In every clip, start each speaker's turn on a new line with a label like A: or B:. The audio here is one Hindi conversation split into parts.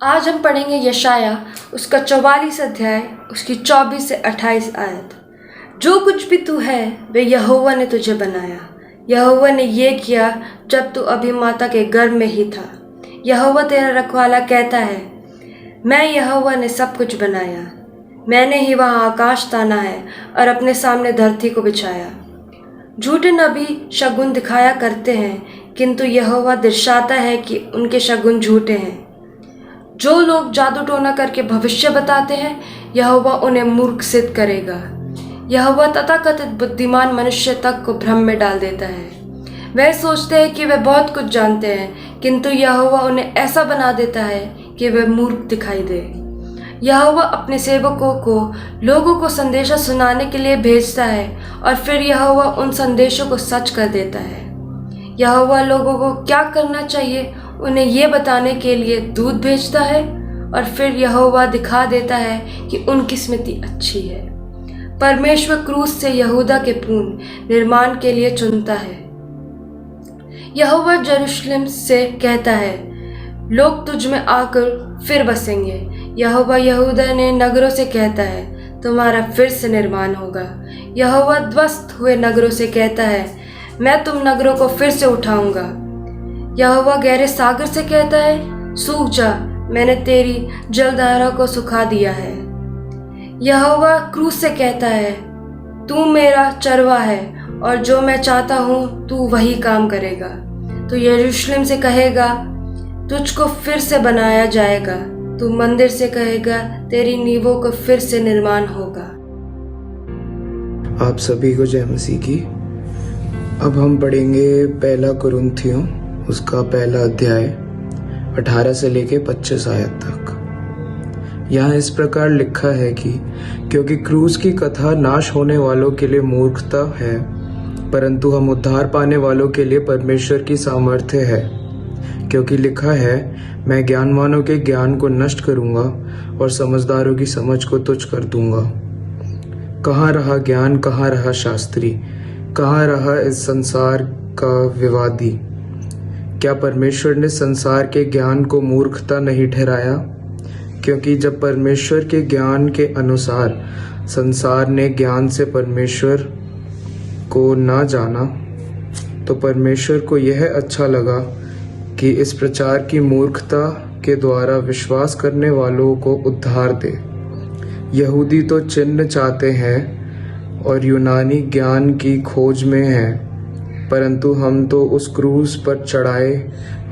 A: आज हम पढ़ेंगे यशाया उसका 44 अध्याय उसकी 24 से 28 आयत। जो कुछ भी तू है वे यहोवा ने तुझे बनाया। यहोवा ने ये किया जब तू अभी माता के गर्भ में ही था। यहोवा तेरा रखवाला कहता है, मैं यहोवा ने सब कुछ बनाया। मैंने ही वहाँ आकाश ताना है और अपने सामने धरती को बिछाया। झूठे नबी शगुन दिखाया करते हैं, किंतु यहोवा दर्शाता है कि उनके शगुन झूठे हैं। जो लोग जादू टोना करके भविष्य बताते हैं, यहोवा उन्हें मूर्ख सिद्ध करेगा। यहोवा तथाकथित बुद्धिमान मनुष्य तक को भ्रम में डाल देता है। वह सोचते हैं कि वे बहुत कुछ जानते हैं, किंतु यहोवा उन्हें ऐसा बना देता है कि वे मूर्ख दिखाई दे। यहोवा अपने सेवकों को लोगों को संदेशा सुनाने के लिए भेजता है और फिर यहोवा उन संदेशों को सच कर देता है। यहोवा लोगों को क्या करना चाहिए उन्हें ये बताने के लिए दूत भेजता है और फिर यहोवा दिखा देता है कि उनकी स्मृति अच्छी है। परमेश्वर क्रूस से यहूदा के पूर्ण निर्माण के लिए चुनता है। यहोवा यरूशलेम से कहता है, लोग तुझ में आकर फिर बसेंगे। यहोवा यहूदा ने नगरों से कहता है, तुम्हारा फिर से निर्माण होगा। यहोवा ध्वस्त हुए नगरों से कहता है, मैं तुम नगरों को फिर से उठाऊंगा। यहोवा गहरे सागर से कहता है, सूख जा, मैंने तेरी जलधारा को सुखा दिया है। यहोवा क्रूस से कहता है, तू मेरा चरवा है और जो मैं चाहता हूँ तू वही काम करेगा। तो यरूशलेम से कहेगा, तुझको फिर से बनाया जाएगा। तू मंदिर से कहेगा, तेरी नींवों को फिर से निर्माण होगा।
B: आप सभी को जय मसीह की। अब हम पढ़ेंगे पहला कुरिन्थियों उसका पहला अध्याय 18 से लेके 25 आयत तक। यहाँ इस प्रकार लिखा है कि क्योंकि क्रूस की कथा नाश होने वालों के लिए मूर्खता है, परंतु हम उद्धार पाने वालों के लिए परमेश्वर की सामर्थ्य है। क्योंकि लिखा है, मैं ज्ञानवानों के ज्ञान को नष्ट करूंगा और समझदारों की समझ को तुच्छ कर दूंगा। कहाँ रहा ज्ञान, कहाँ रहा शास्त्री, कहाँ रहा इस संसार का विवादी? क्या परमेश्वर ने संसार के ज्ञान को मूर्खता नहीं ठहराया? क्योंकि जब परमेश्वर के ज्ञान के अनुसार संसार ने ज्ञान से परमेश्वर को ना जाना, तो परमेश्वर को यह अच्छा लगा कि इस प्रचार की मूर्खता के द्वारा विश्वास करने वालों को उद्धार दे। यहूदी तो चिन्ह चाहते हैं और यूनानी ज्ञान की खोज में हैं, परंतु हम तो उस क्रूस पर चढ़ाए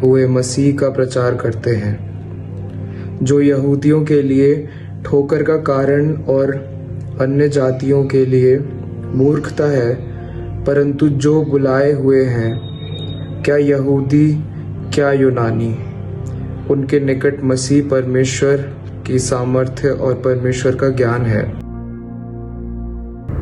B: हुए मसीह का प्रचार करते हैं, जो यहूदियों के लिए ठोकर का कारण और अन्य जातियों के लिए मूर्खता है, परंतु जो बुलाए हुए हैं, क्या यहूदी क्या यूनानी, उनके निकट मसीह परमेश्वर की सामर्थ्य और परमेश्वर का ज्ञान है।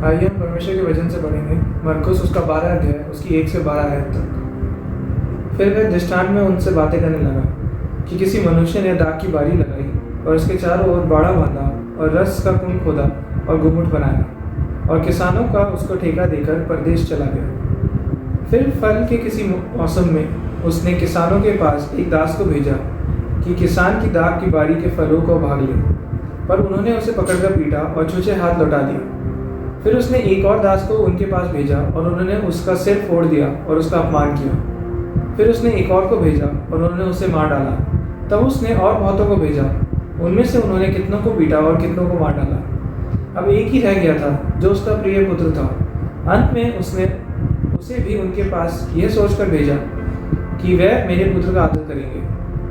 C: आइए हम परमेश्वर के वचन से पढ़ेंगे मरकुस उसका 12 अध्याय उसकी 1 से 12 आयत तक। फिर वह दृष्टांत में उनसे बातें करने लगा कि किसी मनुष्य ने दाख की बारी लगाई और उसके चारों ओर बाड़ा बांधा और रस का कुंड खोदा और गुम्मट बनाया और किसानों का उसको ठेका देकर परदेश चला गया। फिर फल के किसी मौसम में उसने किसानों के पास एक दास को भेजा कि किसान की दाख की बारी के फलों को भाग ले, पर उन्होंने उसे पकड़कर पीटा और छूछे हाथ लौटा दिया। फिर उसने एक और दास को उनके पास भेजा और उन्होंने उसका सिर फोड़ दिया और उसका अपमान किया। फिर उसने एक और को भेजा और उन्होंने उसे मार डाला। तब उसने और बहुतों को भेजा, उनमें से उन्होंने कितनों को पीटा और कितनों को मार डाला। अब एक ही रह गया था जो उसका प्रिय पुत्र था। अंत में उसने उसे भी उनके पास यह सोचकर भेजा कि वह मेरे पुत्र का आदर करेंगे।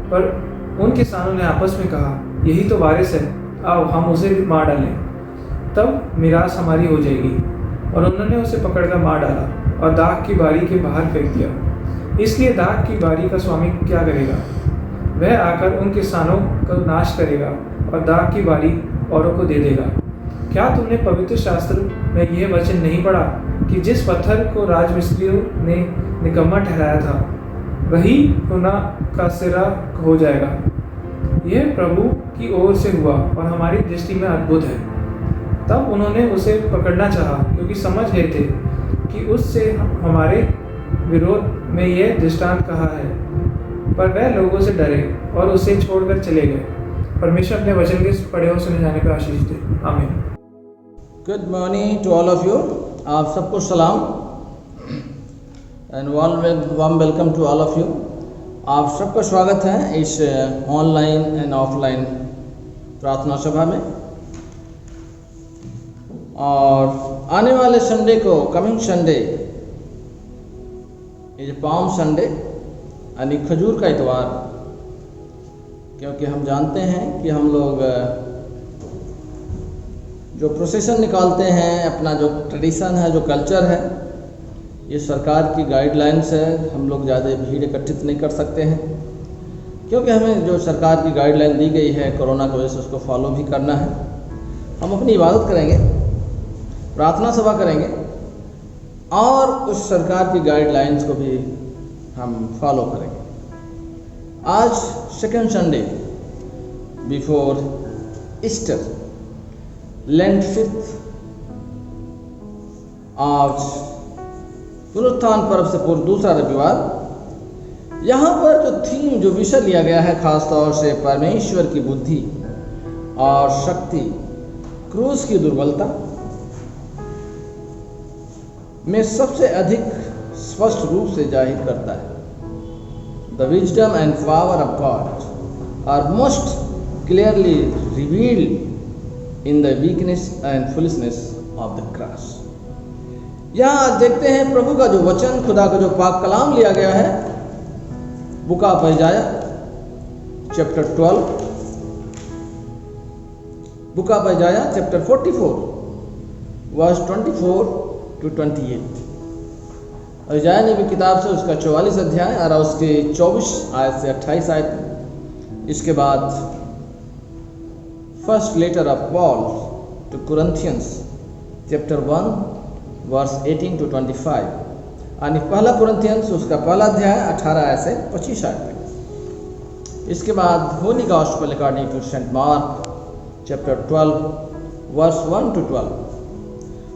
C: पर उन किसानों ने आपस में कहा, यही तो वारिस है, आओ हम उसे भी मार डालें, तब मिरास हमारी हो जाएगी। और उन्होंने उसे पकड़कर मार डाला और दाख की बारी के बाहर फेंक दिया। इसलिए दाख की बारी का स्वामी क्या करेगा? वह आकर उन किसानों का नाश करेगा और दाख की बारी औरों को दे देगा। क्या तुमने पवित्र शास्त्र में यह वचन नहीं पढ़ा कि जिस पत्थर को राजमिस्त्रियों ने निकम्मा ठहराया था, वही हुना का सिरा हो जाएगा? यह प्रभु की ओर से हुआ और हमारी दृष्टि में अद्भुत है। तब उन्होंने उसे पकड़ना चाहा, क्योंकि समझ गए थे कि उससे हमारे विरोध में यह दृष्टांत कहा है। पर वह लोगों से डरे और उसे छोड़कर चले गए। परमेश्वर अपने वचन के पढ़े और सुने जाने पर आशीष दे। आमीन।
D: Good morning to all of you. आप सबको सलाम and warm welcome to all of you. आप सबका स्वागत है इस ऑनलाइन एंड ऑफलाइन प्रार्थना सभा में। और आने वाले संडे को, coming Sunday is palm Sunday यानी खजूर का इतवार, क्योंकि हम जानते हैं कि हम लोग जो प्रोसेशन निकालते हैं, अपना जो ट्रेडिशन है, जो कल्चर है, ये सरकार की गाइडलाइंस है। हम लोग ज़्यादा भीड़ इकट्ठित नहीं कर सकते हैं, क्योंकि हमें जो सरकार की गाइडलाइन दी गई है कोरोना की वजह से, उसको फॉलो भी करना है। हम अपनी इबादत करेंगे, प्रार्थना सभा करेंगे और उस सरकार की गाइडलाइंस को भी हम फॉलो करेंगे। आज second Sunday before Easter, lent fifth, आज पुनरुत्थान पर्व से पूर्व दूसरा रविवार। यहाँ पर जो थीम, जो विषय लिया गया है खास तौर से परमेश्वर की बुद्धि और शक्ति क्रूस की दुर्बलता में सबसे अधिक स्पष्ट रूप से जाहिर करता है। The wisdom and power of God are most clearly revealed in the weakness and foolishness of the cross. यहाँ आज देखते हैं प्रभु का जो वचन, खुदा का जो पाक कलाम लिया गया है, book of Isaiah chapter 12, book of Isaiah chapter 44 verse 24 to 28। Isaiah नबी किताब से उसका 44 अध्याय और उसके 24 आयत से 28 आयत। इसके बाद first letter of Paul to Corinthians chapter 1 verse 18 to 25, यानी पहला कुरिन्थियंस उसका पहला अध्याय 18 आयत से 25 आयत तक। इसके बाद holy gospel according to saint Mark chapter 12 verse 1 to 12।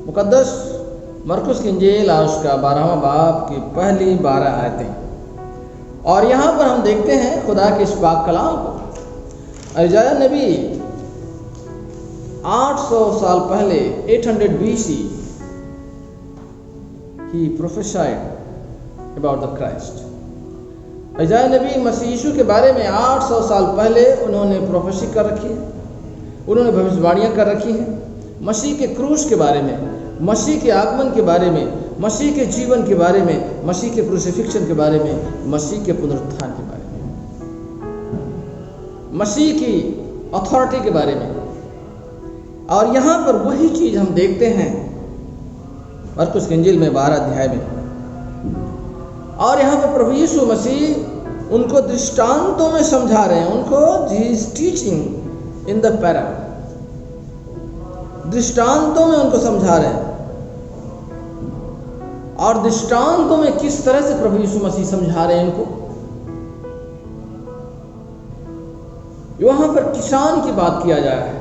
D: मुकद्दस मरकुस की इंजील और उसका 12वां बाब की पहली 12 आयतें। और यहाँ पर हम देखते हैं खुदा के इस पाक कलाम को। आइजाया नबी 800 साल पहले 800 BC he prophesied about the Christ. आइजाया नबी मसीह यीशु के बारे में 800 साल पहले उन्होंने प्रोफेसी कर रखी है, उन्होंने भविष्यवाणियाँ कर रखी हैं मसीह के क्रूस के बारे में, मसीह के आगमन के बारे में, मसीह के जीवन के बारे में, मसीह के क्रूसिफिक्शन के बारे में, मसीह के पुनरुत्थान के बारे में, मसीह की अथॉरिटी के बारे में। और यहाँ पर वही चीज़ हम देखते हैं मरकुस की इंजील में 12 अध्याय में। और यहाँ पर प्रभु यीशु मसीह उनको दृष्टांतों में समझा रहे हैं, उनको ही is teaching in the parable, दृष्टांतों में उनको समझा रहे हैं। और दृष्टांतों में किस तरह से प्रभु यीशु मसीह समझा रहे हैं इनको। वहां पर किसान की बात किया जाए है,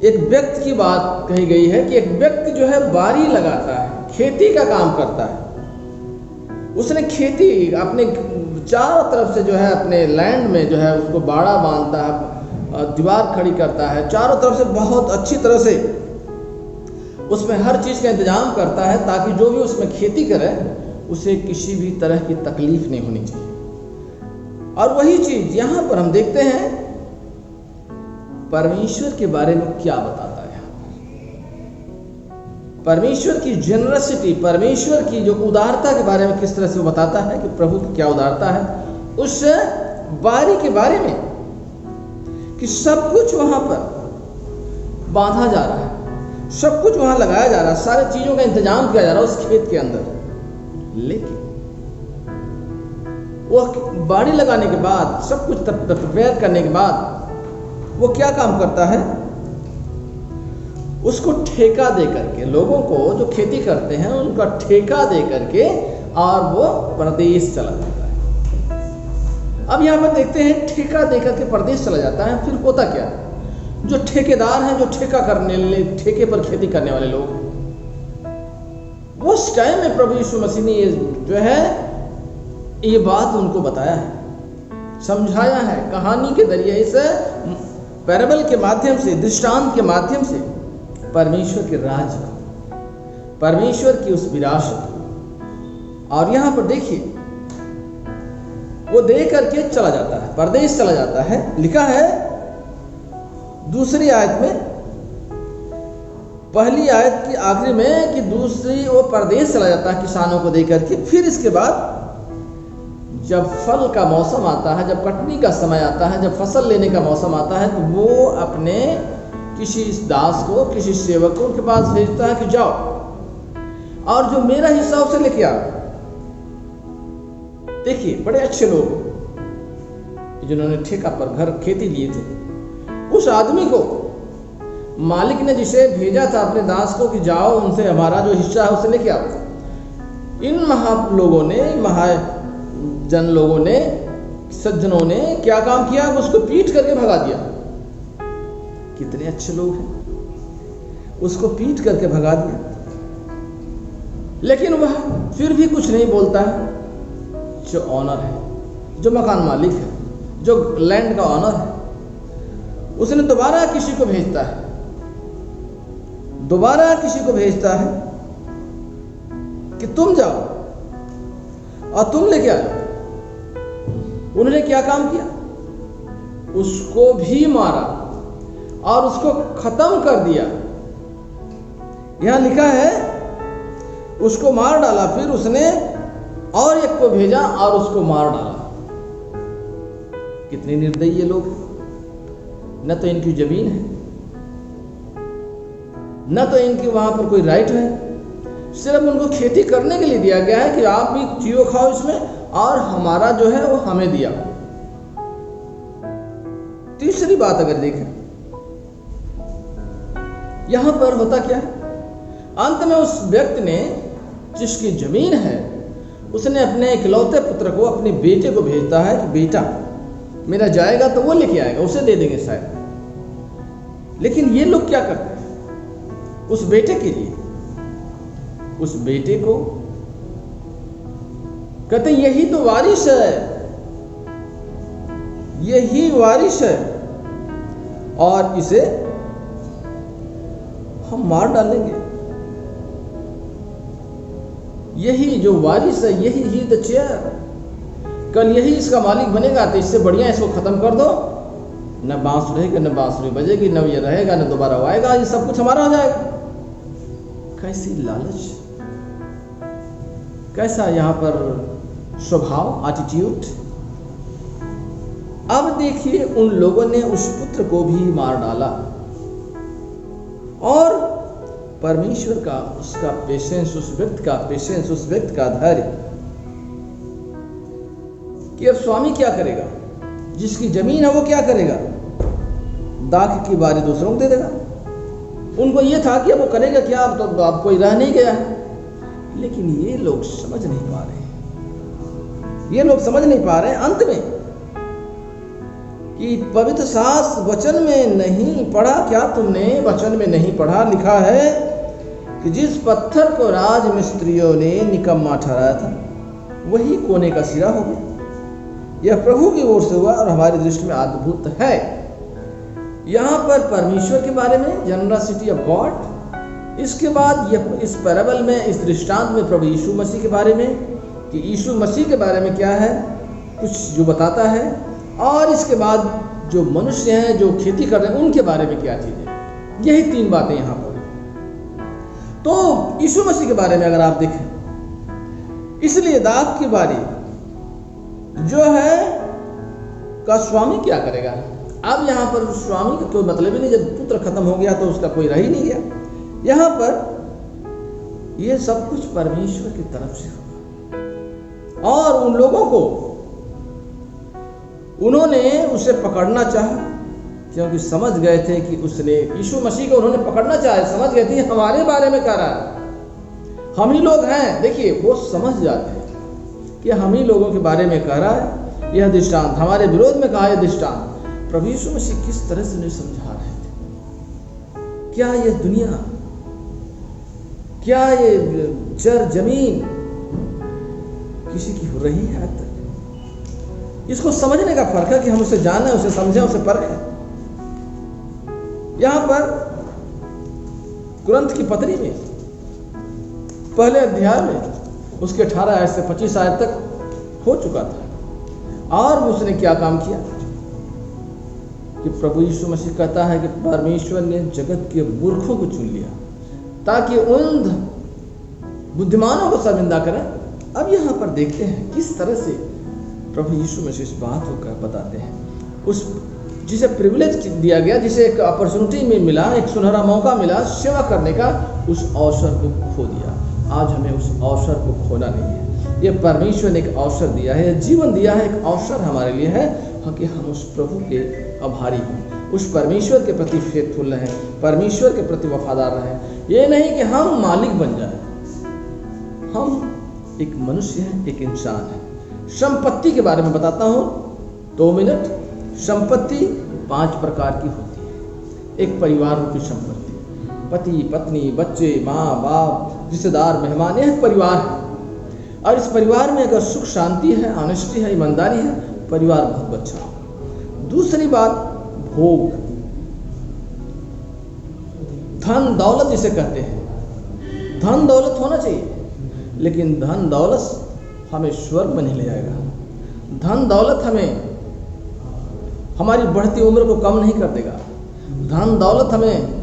D: एक व्यक्ति की बात कही गई है कि एक व्यक्ति जो है बारी लगाता है, खेती का काम करता है। उसने खेती अपने चारों तरफ से जो है अपने लैंड में जो है उसको बाड़ा बांधता है, दीवार खड़ी करता है, चारों तरफ से बहुत अच्छी तरह से उसमें हर चीज़ का इंतजाम करता है ताकि जो भी उसमें खेती करे उसे किसी भी तरह की तकलीफ नहीं होनी चाहिए। और वही चीज़ यहाँ पर हम देखते हैं परमेश्वर के बारे में क्या बताता है। परमेश्वर की जेनरसिटी, परमेश्वर की जो उदारता के बारे में किस तरह से वो बताता है कि प्रभु की क्या उदारता है उस बारी के बारे में, कि सब कुछ वहां पर बांधा जा रहा है, सब कुछ वहां लगाया जा रहा है, सारी चीजों का इंतजाम किया जा रहा है उस खेत के अंदर। लेकिन वो बाड़ी लगाने के बाद, सब कुछ प्रिपेयर करने के बाद वो क्या काम करता है, उसको ठेका दे करके, लोगों को जो खेती करते हैं उनका ठेका दे करके और वो परदेश चला जाता है। अब यहाँ पर देखते हैं ठेका दे करके परदेश चला जाता है। फिर होता क्या, जो ठेकेदार हैं, जो ठेके पर खेती करने वाले लोग, उस टाइम में प्रभु यीशु मसीह ने जो है ये बात उनको बताया है समझाया है कहानी के जरिए, इस पैराबल के माध्यम से, दृष्टांत के माध्यम से परमेश्वर के राज को, परमेश्वर की उस विरासत को। और यहां पर देखिए वो दे करके चला जाता है, परदेश चला जाता है। लिखा है दूसरी आयत में, पहली आयत की आखिरी में कि दूसरी वो परदेश चला जाता है किसानों को दे करके। फिर इसके बाद जब फल का मौसम आता है, जब कटनी का समय आता है, जब फसल लेने का मौसम आता है, तो वो अपने किसी दास को, किसी सेवक को उनके पास भेजता है कि जाओ और जो मेरा हिस्सा उसे लेके आओ। देखिए बड़े अच्छे लोग जिन्होंने ठेका पर घर खेती लिए थे, उस आदमी को मालिक ने जिसे भेजा था अपने दास को कि जाओ उनसे हमारा जो हिस्सा है उसे लेके आओ, इन महा लोगों ने, महाजन लोगों ने, सज्जनों ने क्या काम किया, उसको पीट करके भगा दिया। कितने अच्छे लोग हैं, उसको पीट करके भगा दिया। लेकिन वह फिर भी कुछ नहीं बोलता है। जो ऑनर है, जो मकान मालिक है, जो लैंड का ऑनर है, उसने दोबारा किसी को भेजता है, दोबारा किसी को भेजता है कि तुम जाओ और तुम लेके आओ। उन्होंने क्या काम किया, उसको भी मारा और उसको खत्म कर दिया। यहां लिखा है उसको मार डाला, फिर उसने और एक को भेजा और उसको मार डाला। कितने निर्दयी ये लोग हैं। न तो इनकी जमीन है, न तो इनकी वहां पर कोई राइट है, सिर्फ उनको खेती करने के लिए दिया गया है कि आप भी जियो खाओ इसमें और हमारा जो है वो हमें दिया। तीसरी बात अगर देखें, यहां पर होता क्या है, अंत में उस व्यक्ति ने जिसकी जमीन है उसने अपने इकलौते पुत्र को, अपने बेटे को भेजता है कि बेटा मेरा जाएगा तो वो लेके आएगा, उसे दे देंगे शायद। लेकिन ये लोग क्या करते हैं, उस बेटे के लिए, उस बेटे को कहते यही तो वारिस है, यही वारिस है और इसे हम मार डालेंगे। यही जो वारिस है, यही ही द चेयर, कल यही इसका मालिक बनेगा, तो इससे बढ़िया इसको खत्म कर दो। न बांस रहेगा, न बांसुरी बजेगी, न ये रहेगा, न दोबारा वो आएगा, ये सब कुछ हमारा हो जाएगा। कैसी लालच, कैसा यहां पर स्वभाव, एटीट्यूड। अब देखिए उन लोगों ने उस पुत्र को भी मार डाला और परमेश्वर का, उसका पेशेंस, उस व्यक्ति का पेशेंस, उस व्यक्ति का धैर्य कि अब स्वामी क्या करेगा, जिसकी जमीन है वो क्या करेगा, दाख की बारी दूसरों को दे देगा। उनको ये था कि अब वो करेगा क्या, अब तो अब कोई रह नहीं गया है। लेकिन ये लोग समझ नहीं पा रहे, ये लोग समझ नहीं पा रहे अंत में कि पवित्र शास्त्र वचन में नहीं पढ़ा क्या तुमने, वचन में नहीं पढ़ा, लिखा है कि जिस पत्थर को राज मिस्त्रियों ने निकम्मा ठहराया था वही कोने का सिरा हो गया। यह प्रभु की ओर से हुआ और हमारी दृष्टि में अद्भुत है। यहां पर परमेश्वर के बारे में, जनरसिटी ऑफ गॉड। इसके बाद यह इस पैराबल में, इस दृष्टांत में प्रभु यीशु मसीह के बारे में, कि यीशु मसीह के बारे में क्या है कुछ जो बताता है, और इसके बाद जो मनुष्य हैं जो खेती कर रहे हैं उनके बारे में क्या चीजें। यही तीन बातें यहां पर। तो यीशु मसीह के बारे में अगर आप देखें, इसलिए दाख की बारी जो है का स्वामी क्या करेगा। अब यहां पर स्वामी का कोई मतलब ही नहीं, जब पुत्र खत्म हो गया तो उसका कोई रह ही नहीं गया। यहां पर यह सब कुछ परमेश्वर की तरफ से होगा और उन लोगों को उन्होंने उसे पकड़ना चाहा, क्योंकि समझ गए थे कि उसने, यीशु मसीह को उन्होंने पकड़ना चाहे, समझ गए थे हमारे बारे में कह रहा है, हम ही लोग हैं। देखिए वो समझ जाते हैं कि हम ही लोगों के बारे में कह रहा है, यह दृष्टांत हमारे विरोध में कहा, यह दृष्टांत प्रभु यीशु मसीह किस तरह से नहीं समझा रहे थे। क्या यह दुनिया, क्या ये जर जमीन किसी की हो रही है आज तक? इसको समझने का फर्क है कि हम उसे जाने, उसे समझें, उसे परखें। यहां पर कुरंथ की पत्री में पहले अध्याय में उसके 18 आयत से 25 आयत तक हो चुका था। और उसने क्या काम किया कि प्रभु यीशु मसीह कहता है कि परमेश्वर ने जगत के मूर्खों को चुन लिया ताकि उन बुद्धिमानों को शर्मिंदा करें। अब यहाँ पर देखते हैं किस तरह से प्रभु यीशु मसीह इस बात को बताते हैं। उस जिसे प्रिविलेज दिया गया, जिसे एक अपॉर्चुनिटी में मिला, एक सुनहरा मौका मिला सेवा करने का, उस अवसर को खो दिया। आज हमें उस अवसर को खोना नहीं है। ये परमेश्वर ने एक अवसर दिया है, जीवन दिया है, एक अवसर हमारे लिए है कि हम उस प्रभु के आभारी हों, उस परमेश्वर के प्रति फेथफुल रहें, परमेश्वर के प्रति वफादार रहें। ये नहीं कि हम मालिक बन जाए, हम एक मनुष्य हैं, एक इंसान है। संपत्ति के बारे में बताता हूँ 2 मिनट। संपत्ति 5 प्रकार की होती है। एक परिवार रूपी संपत्ति, पति पत्नी, बच्चे, माँ बाप, रिश्तेदार, मेहमान, यह एक परिवार है। और इस परिवार में अगर सुख शांति है, ऑनेस्टी है, ईमानदारी है, परिवार बहुत अच्छा हो। दूसरी बात भोग, धन दौलत जिसे कहते हैं। धन दौलत होना चाहिए, लेकिन धन दौलत हमें स्वर्ग में नहीं ले जाएगा। धन दौलत हमें हमारी बढ़ती उम्र को कम नहीं कर देगा। धन दौलत हमें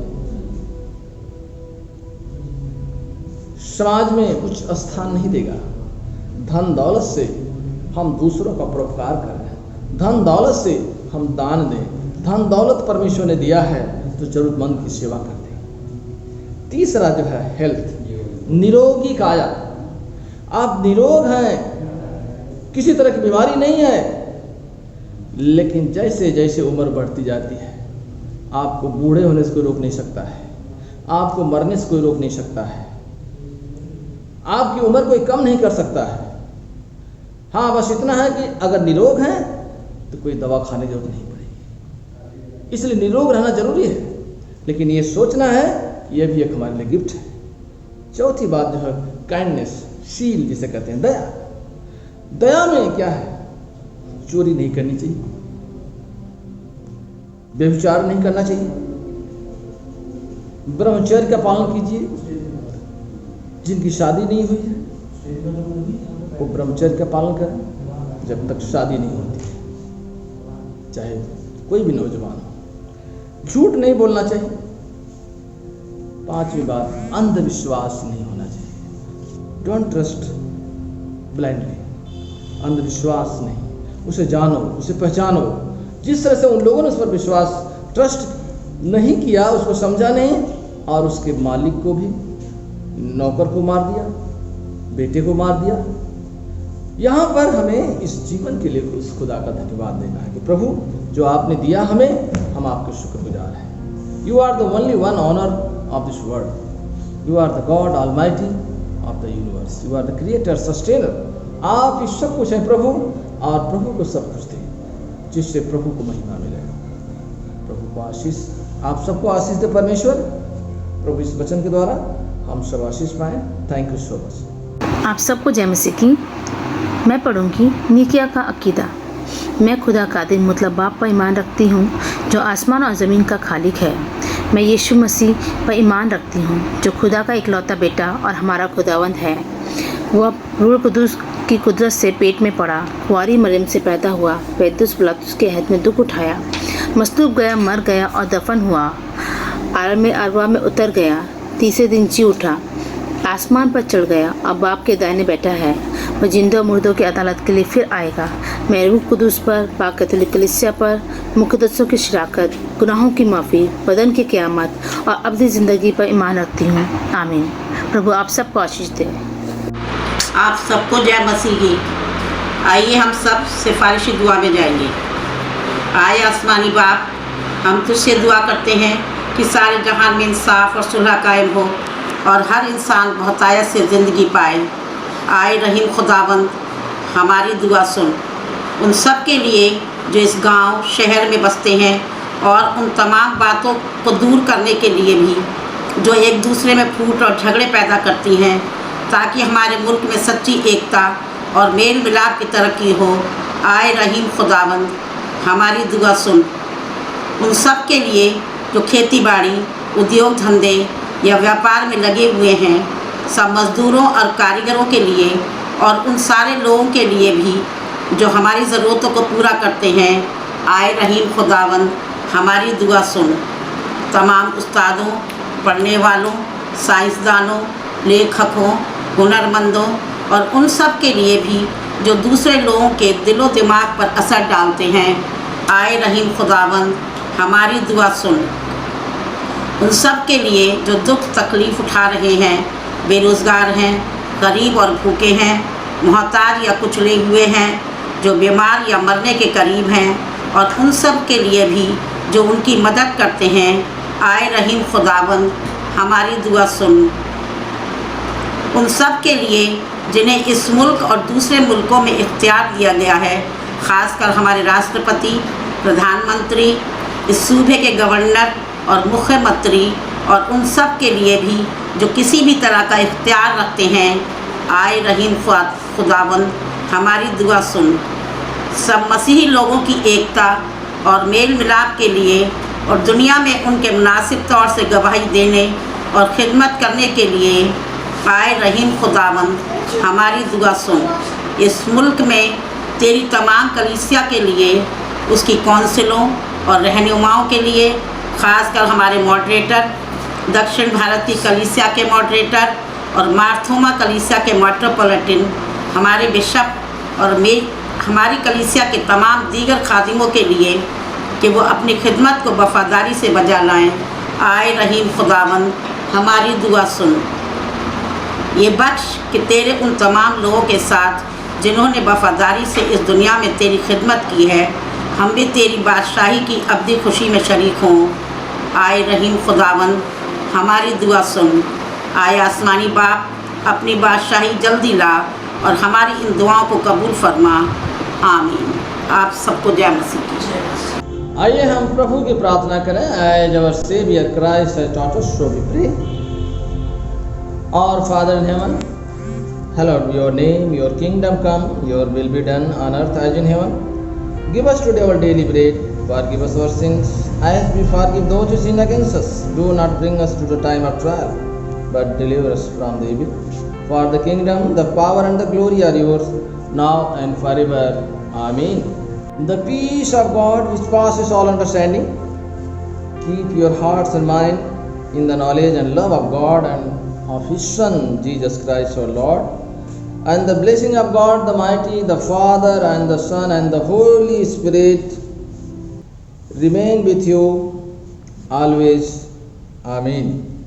D: समाज में कुछ स्थान नहीं देगा। धन दौलत से हम दूसरों का परोपकार करें, धन दौलत से हम दान दें। धन दौलत परमेश्वर ने दिया है तो जरूरतमंद की सेवा कर दें। तीसरा जो है हेल्थ, निरोगी काया। आप निरोग हैं, किसी तरह की बीमारी नहीं है, लेकिन जैसे जैसे उम्र बढ़ती जाती है, आपको बूढ़े होने से कोई रोक नहीं सकता है, आपको मरने से कोई रोक नहीं सकता है, आपकी उम्र कोई कम नहीं कर सकता है। हाँ, बस इतना है कि अगर निरोग हैं तो कोई दवा खाने की जरूरत नहीं पड़ेगी। इसलिए निरोग रहना जरूरी है, लेकिन ये सोचना है कि यह भी एक हमारे लिए गिफ्ट है। चौथी बात जो है काइंडनेस, शील जिसे कहते हैं, दया। दया में क्या है? चोरी नहीं करनी चाहिए, व्यभिचार नहीं करना चाहिए, ब्रह्मचर्य का पालन कीजिए। जिनकी शादी नहीं हुई है वो ब्रह्मचर्य का पालन करें जब तक शादी नहीं होती है, चाहे कोई भी नौजवान हो। झूठ नहीं बोलना चाहिए। पांचवी बात, अंधविश्वास नहीं होना चाहिए। डोंट ट्रस्ट ब्लाइंडली, अंधविश्वास नहीं, उसे जानो, उसे पहचानो। जिस तरह से उन लोगों ने उस पर विश्वास, ट्रस्ट नहीं किया, उसको समझा नहीं, और उसके मालिक को भी, नौकर को मार दिया, बेटे को मार दिया। यहाँ पर हमें इस जीवन के लिए उस खुदा का धन्यवाद देना है कि प्रभु जो आपने दिया हमें, हम आपके शुक्रगुजार हैं। You are the only one owner of this world. You are the God almighty of the universe. You are the creator, sustainer. आप ही सब कुछ हैं प्रभु, और प्रभु को सब कुछ दें, जिससे प्रभु को महिमा मिलेगा। प्रभु को आशीष, आप सबको आशीष दे परमेश्वर। प्रभु इस वचन के द्वारा हम सब आशीष पाएं। Thank you so much.
E: आप सबको जय मसीह की। मैं पढ़ूंगी निकिया का अकीदा। मैं खुदा कादिर मतलब बाप पर ईमान रखती हूँ जो आसमान और ज़मीन का खालिक है। मैं यीशु मसीह पर ईमान रखती हूँ जो खुदा का इकलौता बेटा और हमारा खुदावंद है। वह रूह कुदूस की कुदरत से पेट में पड़ा, कुंवारी मरियम से पैदा हुआ, पैदुस पिलातुस के हद में दुख उठाया, मसलूब गया, मर गया और दफन हुआ, आलम अरवा में उतर गया, तीसरे दिन जी उठा, आसमान पर चढ़ गया और बाप के दाहिने बैठा है। वह जिंदा मुर्दों की अदालत के लिए फिर आएगा। मैं रूह कुदूस पर, पाक कैथोलिक कलीसिया पर, मुक़द्दसों की शिराकत, गुनाहों की माफ़ी, बदन की क़यामत और अब्दी ज़िंदगी पर ईमान रखती हूँ। आमीन। प्रभु आप सबको आशीष दे।
F: आप सबको जय मसीह की। आइए हम सब सिफारिशी दुआ में जाएंगे। आए आसमानी बाप, हम तुझसे दुआ करते हैं कि सारे जहान में इंसाफ और सुलह कायम हो और हर इंसान बहुतायत से ज़िंदगी पाए। आए रहीम खुदावंद, हमारी दुआ सुन। उन सब के लिए जो इस गांव शहर में बसते हैं, और उन तमाम बातों को दूर करने के लिए भी जो एक दूसरे में फूट और झगड़े पैदा करती हैं, ताकि हमारे मुल्क में सच्ची एकता और मेल मिलाप की तरक्की हो। आए रहीम खुदावंद हमारी दुआ सुन। उन सब के लिए जो खेती बाड़ी, उद्योग धंधे या व्यापार में लगे हुए हैं, सब मज़दूरों और कारीगरों के लिए और उन सारे लोगों के लिए भी जो हमारी ज़रूरतों को पूरा करते हैं, आए रहीम खुदावंद हमारी दुआ सुन। तमाम उस्तादों, पढ़ने वालों, साइंसदानों, लेखकों, हुनरमंदों और उन सब के लिए भी जो दूसरे लोगों के दिलो दिमाग पर असर डालते हैं, आए रहीम खुदावंद हमारी दुआ सुन। उन सब के लिए जो दुख तकलीफ़ उठा रहे हैं, बेरोज़गार हैं, गरीब और भूखे हैं, मोहताज या कुचले हुए हैं, जो बीमार या मरने के करीब हैं, और उन सब के लिए भी जो उनकी मदद करते हैं, आए रहीम खुदावंद हमारी दुआ सुन। उन सब के लिए जिन्हें इस मुल्क और दूसरे मुल्कों में इख्तियार दिया गया है, ख़ासकर हमारे राष्ट्रपति, प्रधानमंत्री, इस सूबे के गवर्नर और मुख्यमंत्री और उन सब के लिए भी जो किसी भी तरह का इख्तियार रखते हैं, आए रहीम खुदावंद हमारी दुआ सुन। सब मसीही लोगों की एकता और मेल मिलाप के लिए और दुनिया में उनके मुनासिब तौर से गवाही देने और खिदमत करने के लिए, आए रहीम खुदावंद हमारी दुआ सुन। इस मुल्क में तेरी तमाम कलीसिया के लिए, उसकी कौंसिलों और रहनुमाओं के लिए, ख़ासकर हमारे मॉडरेटर, दक्षिण भारत की कलीसिया के मॉडरेटर और मार्थोमा कलीसिया के मेट्रोपॉलिटन, हमारे बिशप और हमारी कलीसिया के तमाम दीगर खादिमों के लिए कि वो अपनी खिदमत को वफ़ादारी से बजा लाएं, आए रहीम खुदावंद हमारी दुआ सुन। ये बख्श कि तेरे उन तमाम लोगों के साथ जिन्होंने वफ़ादारी से इस दुनिया में तेरी खिदमत की है, हम भी तेरी बादशाही की अब्दी खुशी में शरीक हों, आए रहीम खुदावंद हमारी दुआ सुन। आए आसमानी बाप अपनी बादशाही जल्दी ला और हमारी इन दुआओं को कबूल फरमा, आमीन। आप सबको जय मसीह की।
D: आइए हम प्रभु की प्रार्थना करें। As our saviour Christ has taught us, so we pray. Our Father in heaven, hallowed be your name, your kingdom come, your will be done on earth as in heaven. Give us today our daily bread, forgive us our sins as we forgive those who sin against us. Do not bring us to the time of trial, but deliver us from the evil. For the kingdom, the power and the glory are yours, now and forever. Amen. The peace of God which passes all understanding, keep your hearts and mind in the knowledge and love of God and of His Son, Jesus Christ our Lord. And the blessing of God the Mighty, the Father and the Son and the Holy Spirit remain with you always. Amen.